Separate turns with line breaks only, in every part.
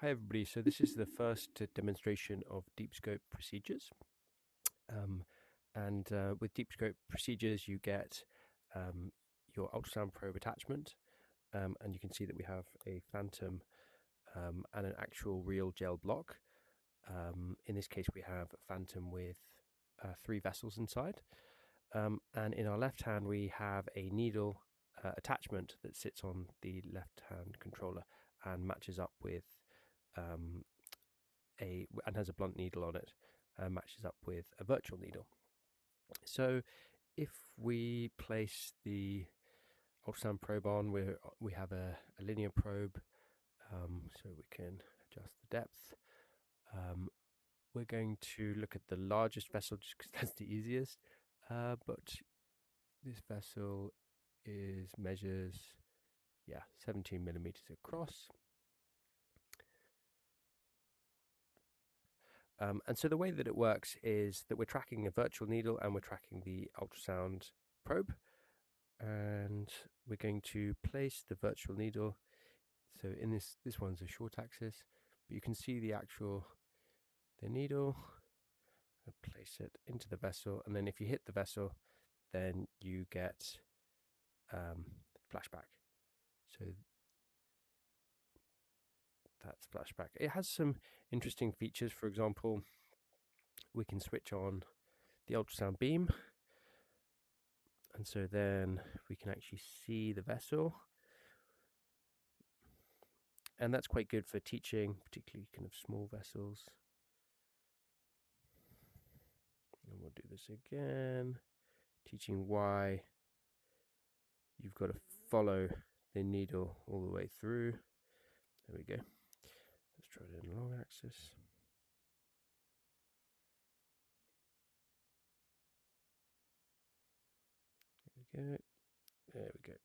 Hi everybody, so this is the first demonstration of Deepscope Procedures. With Deepscope Procedures you get your ultrasound probe attachment, and you can see that we have a phantom and an actual real gel block. In this case we have a phantom with 3 vessels inside, and in our left hand we have a needle attachment that sits on the left hand controller and matches up with and has a blunt needle on it, matches up with a virtual needle. So if we place the ultrasound probe on, we have a linear probe, so we can adjust the depth. We're going to look at the largest vessel just because that's the easiest, but this vessel measures 17 millimeters across. And so the way that it works is that we're tracking a virtual needle and we're tracking the ultrasound probe, and we're going to place the virtual needle. So in this one's a short axis, but you can see the needle. I'll place it into the vessel, and then if you hit the vessel, then you get flashback. So that's flashback. It has some interesting features. For example, we can switch on the ultrasound beam, and so then we can actually see the vessel, and that's quite good for teaching, particularly kind of small vessels. And we'll do this again, teaching why you've got to follow the needle all the way through. There we go. Let's try it in long axis. There we go. There we go.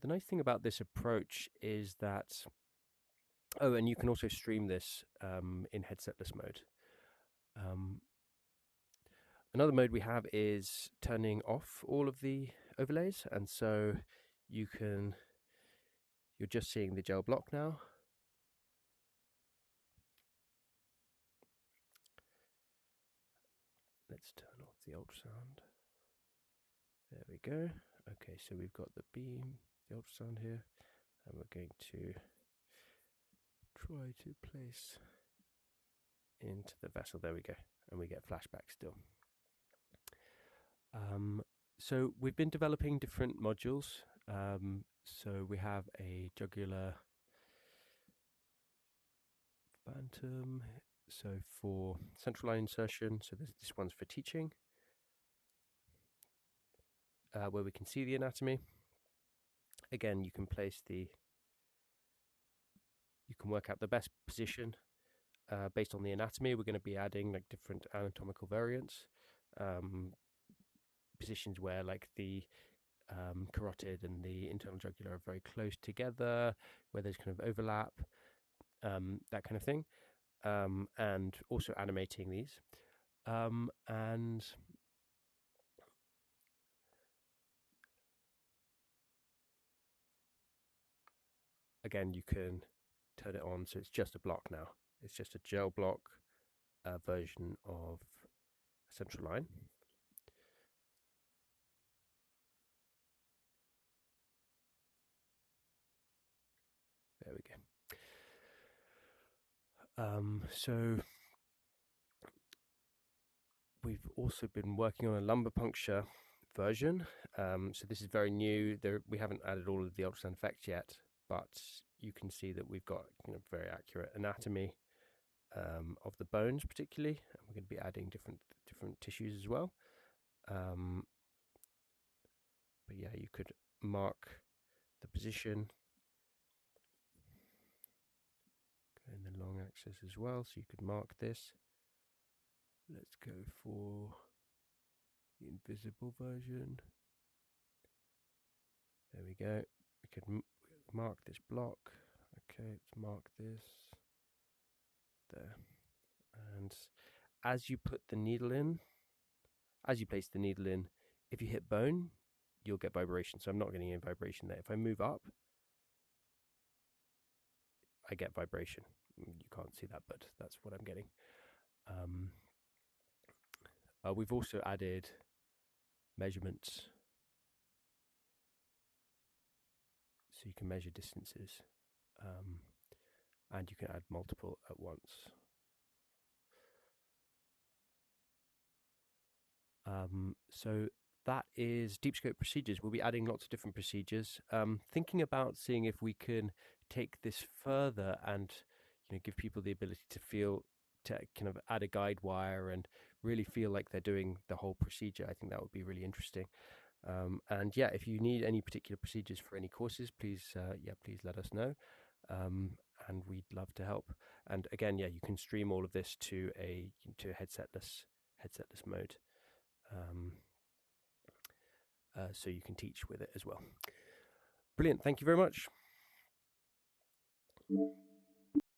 The nice thing about this approach is that, and you can also stream this in headsetless mode. Another mode we have is turning off all of the overlays, and so you're just seeing the gel block now. Let's turn off the ultrasound. There we go. Okay, so we've got the beam, the ultrasound here, and we're going to try to place into the vessel. There we go, and we get flashback still. So we've been developing different modules. So we have a jugular phantom, so for central line insertion. So this one's for teaching, where we can see the anatomy. Again, you can work out the best position based on the anatomy. We're going to be adding like different anatomical variants, positions where like the carotid and the internal jugular are very close together, where there's kind of overlap, that kind of thing, and also animating these. And again, you can turn it on, so it's just a block now. It's just a gel block version of a central line. There we go. So we've also been working on a lumbar puncture version. So this is very new. We haven't added all of the ultrasound effects yet, but you can see that we've got very accurate anatomy of the bones, particularly, and we're going to be adding different tissues as well. But yeah, you could mark the position in the long axis as well, so you could mark this. Let's go for the invisible version. There we go. We could mark this block. Okay, let's mark this there. And as you put the needle in, as you place the needle in, if you hit bone, you'll get vibration. So I'm not getting any vibration there. If I move up, I get vibration. You can't see that, but that's what I'm getting. We've also added measurements, so you can measure distances, and you can add multiple at once. So that is Deepscope Procedures. We'll be adding lots of different procedures. Thinking about seeing if we can take this further and give people the ability to kind of add a guide wire and really feel like they're doing the whole procedure. I think that would be really interesting. And yeah, if you need any particular procedures for any courses, please let us know. And we'd love to help. And again, yeah, you can stream all of this to a headsetless mode. So you can teach with it as well. Brilliant. Thank you very much.